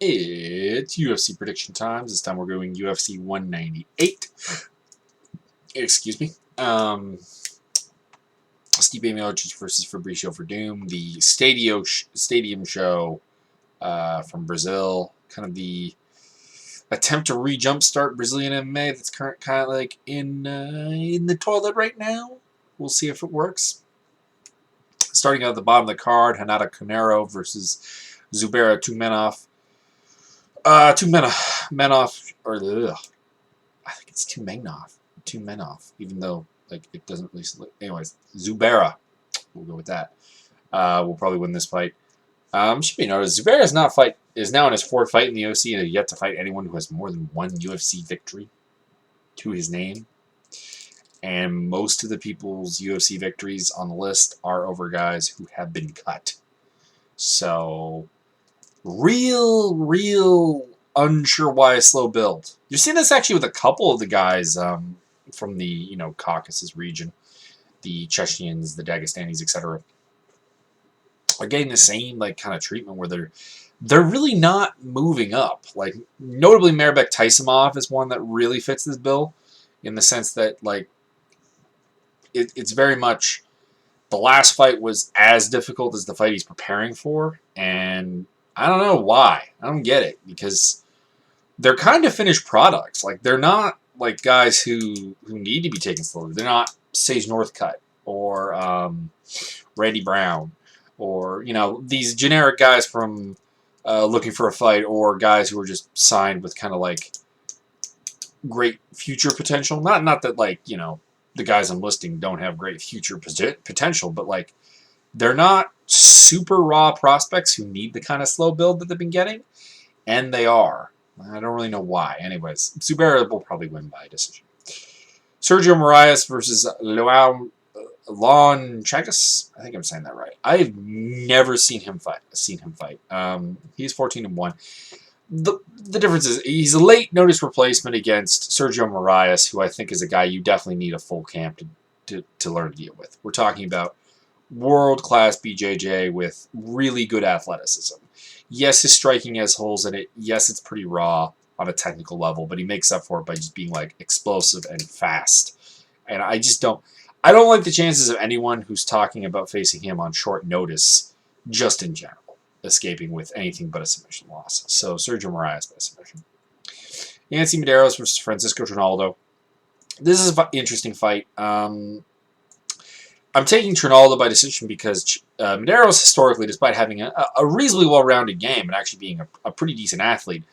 It's UFC prediction times. This time we're going UFC 198. Excuse me. Stipe Miocic versus Fabricio Werdum. The stadium show from Brazil. Kind of the attempt to re-jumpstart Brazilian MMA that's kind of like in the toilet right now. We'll see if it works. Starting out at the bottom of the card, Renato Carneiro versus Zubaira Tumenov. Tumenov, or I think it's Tumenov, even though like it doesn't really. Anyways, Zubaira, we'll go with that. We'll probably win this fight. Should be noticed, Zubaira is now in his fourth fight in the UFC and has yet to fight anyone who has more than one UFC victory to his name. And most of the people's UFC victories on the list are over guys who have been cut. So, real unsure why a slow build. You're seeing this actually with a couple of the guys from the Caucasus region, the Chechens, the Dagestanis, etc. Are getting the same kind of treatment where they're really not moving up. Like notably, Mairbek Taisimov is one that really fits this bill, in the sense that it's very much the last fight was as difficult as the fight he's preparing for, and I don't know why. I don't get it, because they're kind of finished products. Like they're not like guys who need to be taken slowly. They're not Sage Northcutt or Randy Brown or these generic guys from looking for a fight, or guys who are just signed with kind of like great future potential. Not that the guys I'm listing don't have great future potential, but they're not super raw prospects who need the kind of slow build that they've been getting, and they are. I don't really know why. Anyways, Zubaira will probably win by decision. Sergio Moraes versus Lon Chagas. I think I'm saying that right. I've never seen him fight. He's 14-1. The difference is he's a late notice replacement against Sergio Moraes, who I think is a guy you definitely need a full camp to learn to deal with. We're talking about world-class BJJ with really good athleticism. Yes, his striking has holes in it. Yes, it's pretty raw on a technical level, but he makes up for it by just being explosive and fast. And I don't like the chances of anyone who's talking about facing him on short notice, just in general, escaping with anything but a submission loss. So Sergio Moraes by submission. Yancy Medeiros versus Francisco Ronaldo. This is an interesting fight. I'm taking Ronaldo by decision because Medeiros historically, despite having a reasonably well-rounded game and actually being a pretty decent athlete,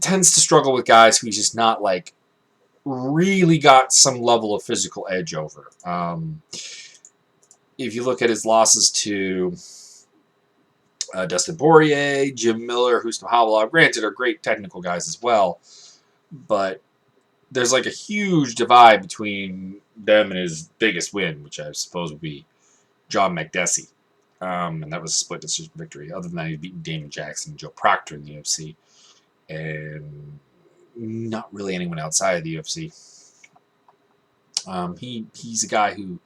tends to struggle with guys who he's just not really got some level of physical edge over. If you look at his losses to Dustin Poirier, Jim Miller, Husam Havalov, granted, are great technical guys as well, but there's a huge divide between them and his biggest win, which I suppose would be John Makdessi. And that was a split decision victory. Other than that, he's beaten Damon Jackson and Joe Proctor in the UFC. And not really anyone outside of the UFC. He's a guy who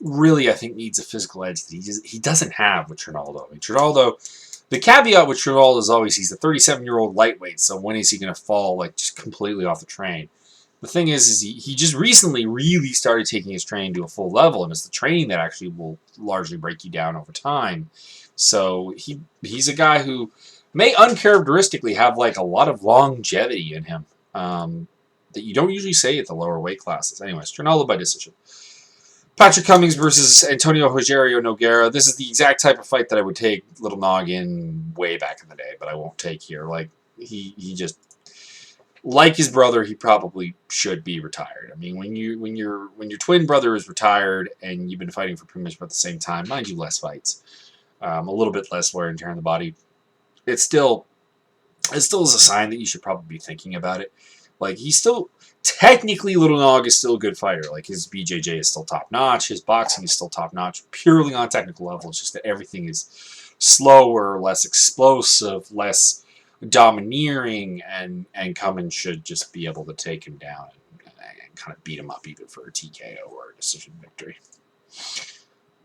really, I think, needs a physical edge that he doesn't have with Ronaldo. I mean, Ronaldo, the caveat with Ronaldo is always he's a 37-year-old lightweight, so when is he going to fall just completely off the train? The thing is he just recently really started taking his training to a full level, and it's the training that actually will largely break you down over time. So he's a guy who may uncharacteristically have a lot of longevity in him that you don't usually say at the lower weight classes. Anyways, Ronaldo by decision. Patrick Cummings versus Antonio Rogerio Nogueira. This is the exact type of fight that I would take Little Nog in way back in the day, but I won't take here. He just, like his brother, he probably should be retired. I mean, when your twin brother is retired and you've been fighting for pretty much about the same time, mind you, less fights, a little bit less wear and tear on the body, it still is a sign that you should probably be thinking about it. He's still, technically, Little Nog is still a good fighter. His BJJ is still top-notch. His boxing is still top-notch, purely on technical level. It's just that everything is slower, less explosive, less domineering, and Cummins should just be able to take him down and kind of beat him up either for a TKO or a decision victory.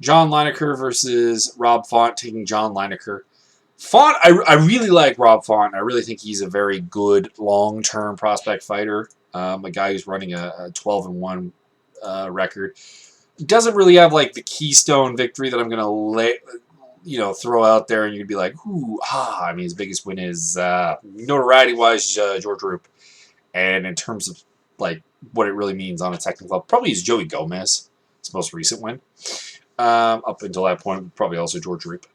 John Lineker versus Rob Font, taking John Lineker. Font, I really like Rob Font. I really think he's a very good long-term prospect fighter. A guy who's running a 12-1 record. Doesn't really have like the keystone victory that I'm gonna throw out there, and you'd be like, ooh, I mean, his biggest win is notoriety-wise, George Roop, and in terms of like what it really means on a technical level, probably is Joey Gomez, his most recent win. Up until that point, probably also George Roop.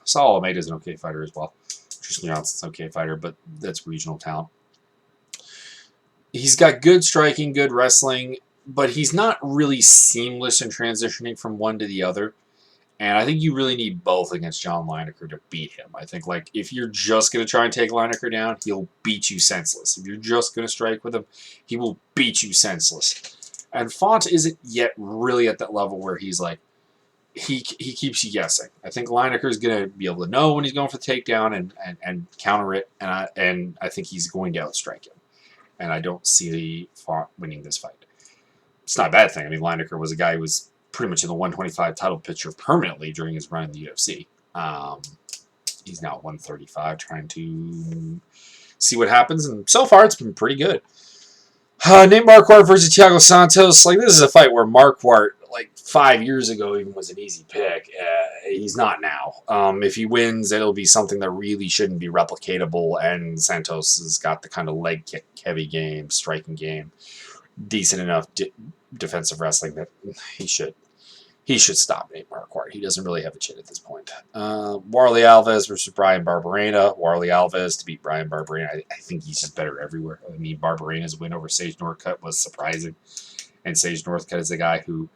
Saul Almeida is an okay fighter as well. Tristan Johnson's an okay fighter, but that's regional talent. He's got good striking, good wrestling, but he's not really seamless in transitioning from one to the other. And I think you really need both against John Lineker to beat him. I think, like, if you're just going to try and take Lineker down, he'll beat you senseless. If you're just going to strike with him, he will beat you senseless. And Font isn't yet really at that level where he's like, he keeps you guessing. I think Lineker is going to be able to know when he's going for the takedown and counter it, and I think he's going to outstrike him. And I don't see Font winning this fight. It's not a bad thing. I mean, Lineker was a guy who was pretty much in the 125 title picture permanently during his run in the UFC. He's now at 135, trying to see what happens, and so far it's been pretty good. Nate Marquardt versus Thiago Santos. Like, this is a fight where Marquardt, like 5 years ago, even was an easy pick. He's not now. If he wins, it'll be something that really shouldn't be replicatable, and Santos has got the kind of leg kick heavy game, striking game, decent enough defensive wrestling that he should stop Nate Marquardt. He doesn't really have a chin at this point. Warlley Alves versus Brian Barberena. Warlley Alves to beat Brian Barberena. I think he's just better everywhere. I mean, Barberena's win over Sage Northcutt was surprising. And Sage Northcutt is a guy who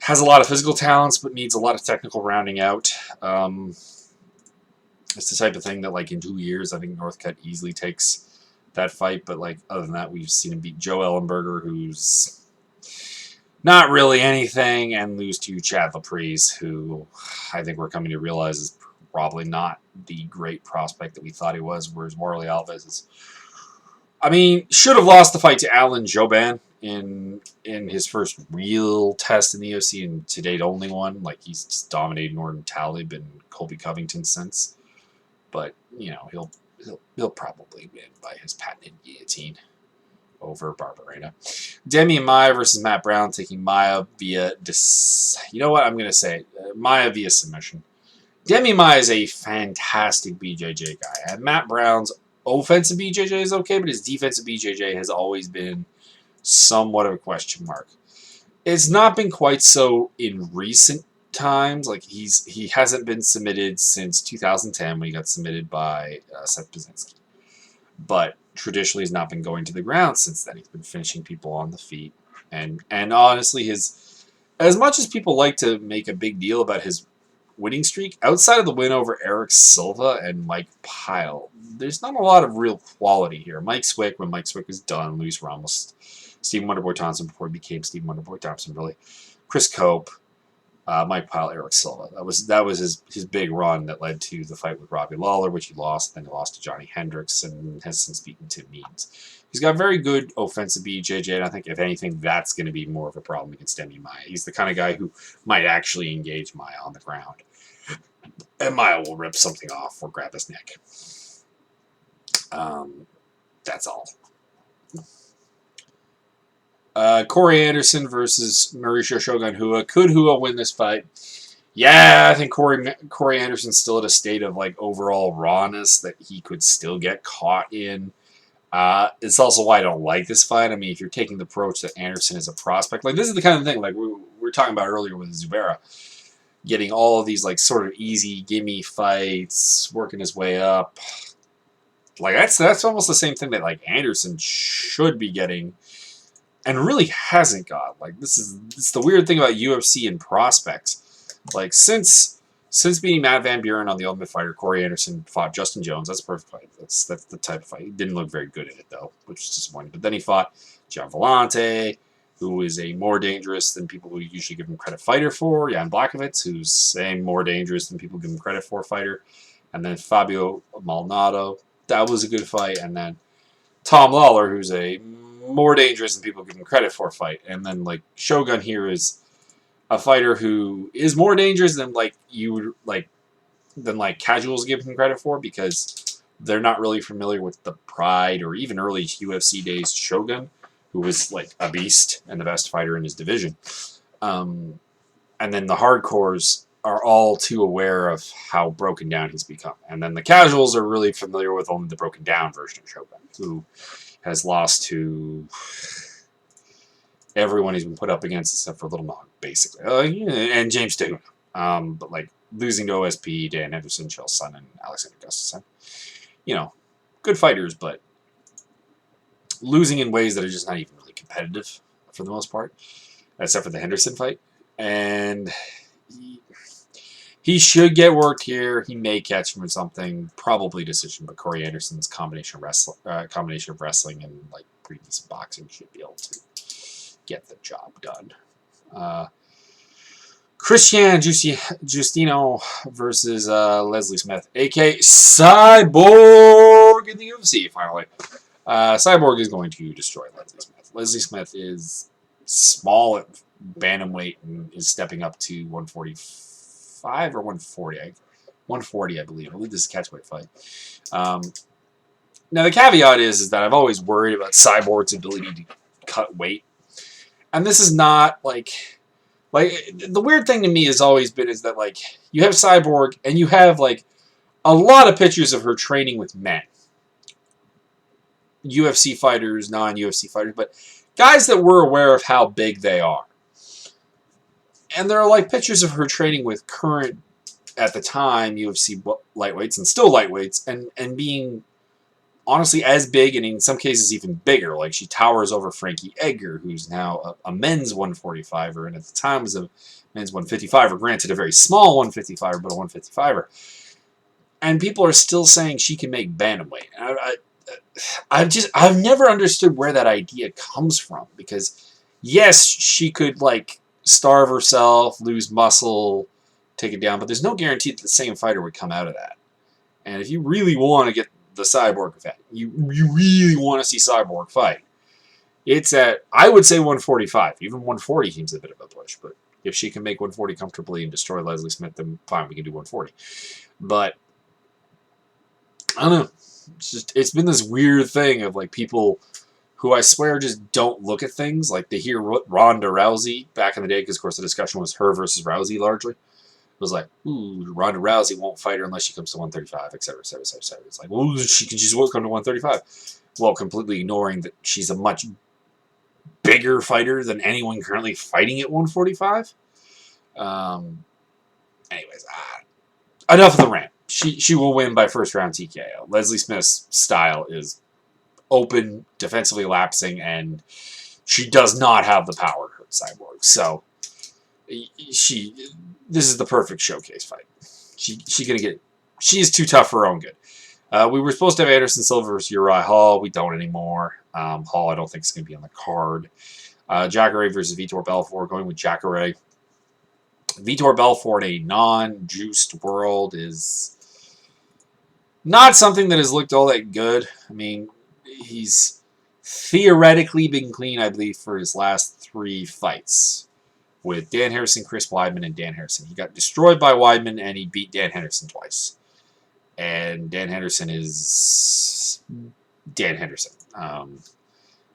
has a lot of physical talents but needs a lot of technical rounding out. It's the type of thing that, like, in 2 years, I think Northcutt easily takes that fight. But, like, other than that, we've seen him beat Joe Ellenberger, who's not really anything, and lose to Chad Laprise, who I think we're coming to realize is probably not the great prospect that we thought he was, whereas Warlley Alves is, I mean, should have lost the fight to Alan Jouban in his first real test in the UFC, and to date only one. Like, he's just dominated Norton Talib and Colby Covington since. But, you know, he'll probably win by his patented guillotine over Barberena. Demian Maia versus Matt Brown, taking Maia via you know what? I'm going to say Maia via submission. Demian Maia is a fantastic BJJ guy. And Matt Brown's offensive BJJ is okay, but his defensive BJJ has always been somewhat of a question mark. It's not been quite so in recent times. Like, he hasn't been submitted since 2010 when he got submitted by Seth Brzezinski. But traditionally he's not been going to the ground since then. He's been finishing people on the feet. And honestly, as much as people like to make a big deal about his winning streak, outside of the win over Eric Silva and Mike Pyle, there's not a lot of real quality here. Mike Swick, when Mike Swick was done, Luis Ramos, Stephen Wonderboy Thompson before he became Stephen Wonderboy Thompson, really, Chris Cope, Mike Pyle, Eric Silva. That was his big run that led to the fight with Robbie Lawler, which he lost. Then he lost to Johnny Hendricks and has since beaten Tim Means. He's got very good offensive BJJ, and I think, if anything, that's going to be more of a problem against Demian Maia. He's the kind of guy who might actually engage Maia on the ground. And Maia will rip something off or grab his neck. That's all. Corey Anderson versus Mauricio Shogun Hua. Could Hua win this fight? Yeah, I think Corey Anderson's still at a state of, like, overall rawness that he could still get caught in. It's also why I don't like this fight. I mean, if you're taking the approach that Anderson is a prospect, like, this is the kind of thing, like, we were talking about earlier with Zubaira, getting all of these, like, sort of easy, gimme fights, working his way up. Like, that's almost the same thing that, like, Anderson should be getting, and really hasn't got. Like, it's the weird thing about UFC and prospects. Like, since beating Matt Van Buren on The Ultimate Fighter, Corey Anderson fought Justin Jones. That's a perfect fight. That's the type of fight. He didn't look very good in it, though, which is disappointing. But then he fought Gian Vellante, who is a more dangerous than people who usually give him credit fighter for. Jan Blachowicz, who's a more dangerous than people give him credit for fighter. And then Fabio Maldonado. That was a good fight. And then Tom Lawler, who's a more dangerous than people give him credit for fight. And then, like, Shogun here is a fighter who is more dangerous than, like, you would, like, than like casuals give him credit for, because they're not really familiar with the Pride or even early UFC days Shogun, who was like a beast and the best fighter in his division. And then the hardcores are all too aware of how broken down he's become. And then the casuals are really familiar with only the broken down version of Shogun, who has lost to everyone he's been put up against except for Little Nog, basically. And James Duggan. But like losing to OSP, Dan Henderson, Chael Sonnen, and Alexander Gustafsson. You know, good fighters, but losing in ways that are just not even really competitive for the most part, except for the Henderson fight. And he should get worked here. He may catch him or something. Probably decision, but Corey Anderson's combination of wrestling and like pretty decent boxing should be able to get the job done. Christian Justino versus Leslie Smith, a.k.a. Cyborg in the UFC, finally. Cyborg is going to destroy Leslie Smith. Leslie Smith is small at bantamweight and is stepping up to 145 or 140. 140, I believe. I believe this is a catchweight fight. Now, the caveat is that I've always worried about Cyborg's ability to cut weight. And this is not like the weird thing to me has always been is that like you have Cyborg and you have like a lot of pictures of her training with men. UFC fighters, non-UFC fighters, but guys that we're aware of how big they are. And there are like pictures of her training with current, at the time, UFC lightweights and still lightweights and being honestly as big and in some cases even bigger. Like she towers over Frankie Edgar, who's now a men's 145er and at the time was a men's 155er. Granted, a very small 155er, but a 155er. And people are still saying she can make bantamweight. I've never understood where that idea comes from, because yes, she could like starve herself, lose muscle, take it down, but there's no guarantee that the same fighter would come out of that. And if you really want to get the Cyborg effect, you really want to see Cyborg fight, it's at, I would say 145. Even 140 seems a bit of a push, but if she can make 140 comfortably and destroy Leslie Smith, then fine, we can do 140. But I don't know. It's been this weird thing of like people who I swear just don't look at things. Like they hear Ronda Rousey back in the day, because of course the discussion was her versus Rousey largely. It was like, ooh, Ronda Rousey won't fight her unless she comes to 135, etc., etc., etc. It's like, well, she can just come to 135. Well, completely ignoring that she's a much bigger fighter than anyone currently fighting at 145. Anyways, enough of the rant. She will win by first round TKO. Leslie Smith's style is open, defensively lapsing, and she does not have the power to hurt Cyborg. So this is the perfect showcase fight. She is too tough for her own good. We were supposed to have Anderson Silva versus Uriah Hall. We don't anymore. Hall, I don't think is going to be on the card. Jacare versus Vitor Belfort. Going with Jacare. Vitor Belfort in a non-juiced world is not something that has looked all that good. I mean, he's theoretically been clean, I believe, for his last 3 fights with Dan Harrison, Chris Weidman, and Dan Henderson. He got destroyed by Weidman, and he beat Dan Henderson twice. And Dan Henderson is Dan Henderson.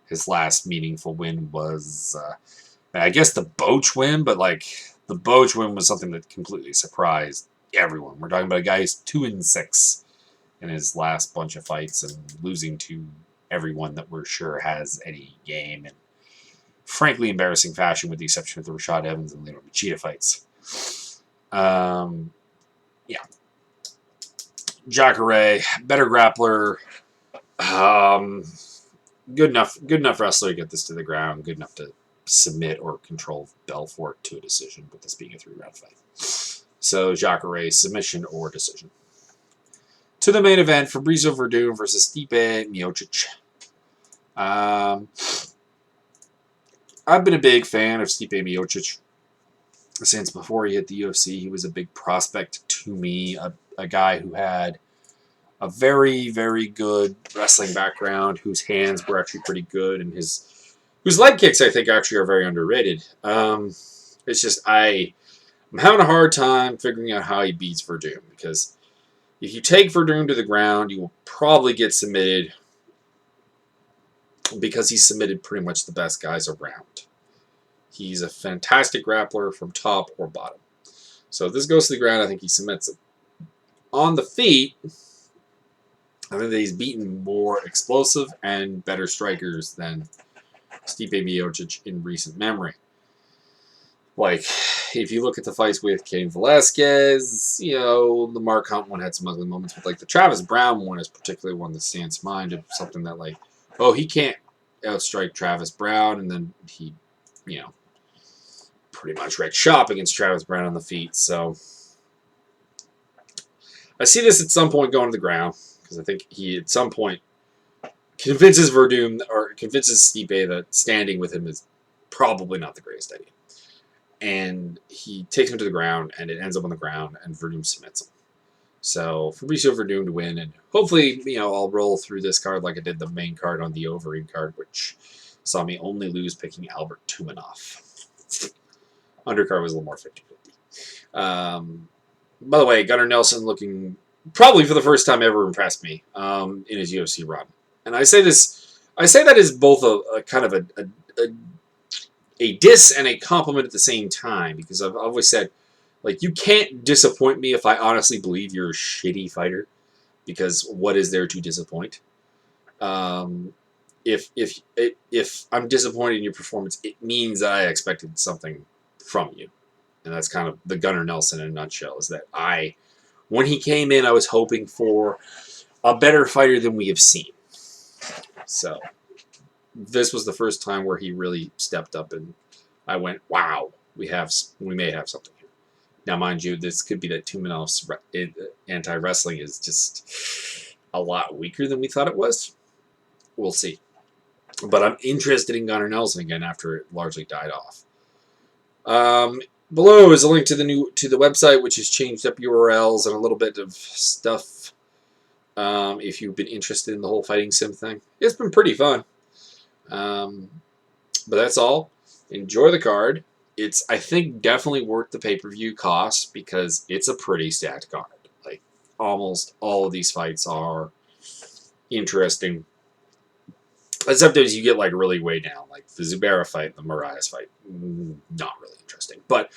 His last meaningful win was, I guess, the Boach win, but like the Boach win was something that completely surprised everyone. We're talking about a guy who's 2-6 in his last bunch of fights and losing to everyone that we're sure has any game in frankly embarrassing fashion, with the exception of the Rashad Evans and Leo Machida fights. Yeah. Jacare, better grappler, good enough wrestler to get this to the ground, good enough to submit or control Belfort to a decision, with this being a 3-round fight. So Jacare, submission or decision. To the main event, Fabricio Werdum versus Stipe Miocic. I've been a big fan of Stipe Miocic since before he hit the UFC. He was a big prospect to me, a guy who had a very, very good wrestling background, whose hands were actually pretty good, and whose leg kicks, I think, actually are very underrated. It's just I'm having a hard time figuring out how he beats Werdum, because if you take Werdum to the ground, you will probably get submitted because he's submitted pretty much the best guys around. He's a fantastic grappler from top or bottom. So if this goes to the ground, I think he submits it. On the feet, I think that he's beaten more explosive and better strikers than Stipe Miocic in recent memory. Like, if you look at the fights with Cain Velasquez, the Mark Hunt one had some ugly moments, but like the Travis Brown one is particularly one that stands to mind of something that like, oh, he can't outstrike Travis Brown, and then he, pretty much wrecked shop against Travis Brown on the feet. So I see this at some point going to the ground, because I think he at some point convinces Werdum or convinces Stipe that standing with him is probably not the greatest idea. And he takes him to the ground, and it ends up on the ground, and Werdum submits him. So Fabricio Werdum to win, and hopefully, I'll roll through this card like I did the main card on the Overeem card, which saw me only lose picking Albert Tumanov. Undercard was a little more 50-50. By the way, Gunnar Nelson looking probably for the first time ever impressed me in his UFC run. And I say that as both a kind of a diss and a compliment at the same time, because I've always said, like, you can't disappoint me if I honestly believe you're a shitty fighter, because what is there to disappoint? If I'm disappointed in your performance, it means that I expected something from you. And that's kind of the Gunnar Nelson in a nutshell, is that when he came in, I was hoping for a better fighter than we have seen. So this was the first time where he really stepped up, and I went, wow, we may have something here. Now, mind you, this could be that Tumanov's anti-wrestling is just a lot weaker than we thought it was. We'll see. But I'm interested in Gunnar Nelson again after it largely died off. Below is a link to the website, which has changed up URLs and a little bit of stuff. If you've been interested in the whole fighting sim thing, it's been pretty fun. But that's all. Enjoy the card. It's, I think, definitely worth the pay-per-view cost because it's a pretty stacked card. Like, almost all of these fights are interesting. Except as you get, like, really way down. Like, the Zubaira fight, the Moraes fight, not really interesting. But,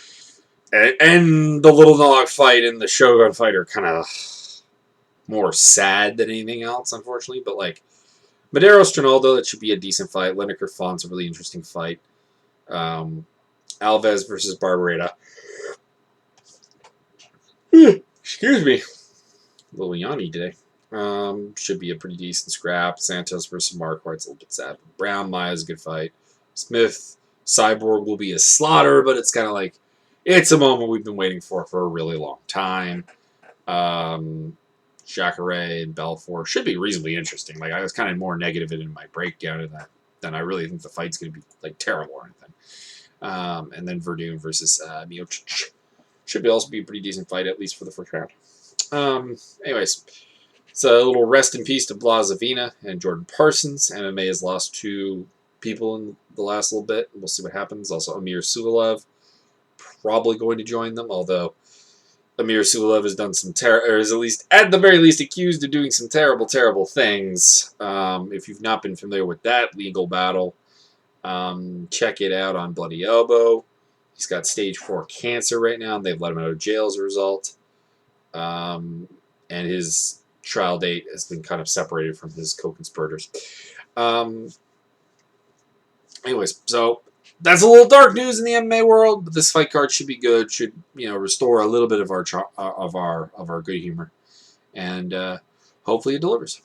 and the Little Nog fight and the Shogun fight are kind of more sad than anything else, unfortunately. But, like, Medeiros Ronaldo, that should be a decent fight. Lineker Font's a really interesting fight. Alves versus Barberetta. Excuse me. A little Yanni today. Should be a pretty decent scrap. Santos versus Marquardt's a little bit sad. Brown Maya's a good fight. Smith Cyborg will be a slaughter, but it's kind of like it's a moment we've been waiting for a really long time. Jacare and Belfort should be reasonably interesting. Like, I was kind of more negative in my breakdown of that than I really think the fight's going to be like terrible or anything. And then Werdum versus Miocic should also be a pretty decent fight, at least for the first round. Anyways, so a little rest in peace to Blazavina and Jordan Parsons. MMA has lost 2 people in the last little bit. We'll see what happens. Also, Amir Sulev probably going to join them, although Amir Sulev has done some or is at the very least accused of doing some terrible, terrible things. If you've not been familiar with that legal battle, check it out on Bloody Elbow. He's got stage 4 cancer right now, and they've let him out of jail as a result. And his trial date has been kind of separated from his co-conspirators. Anyways, so that's a little dark news in the MMA world, but this fight card should be good. Should restore a little bit of our good humor, and hopefully it delivers.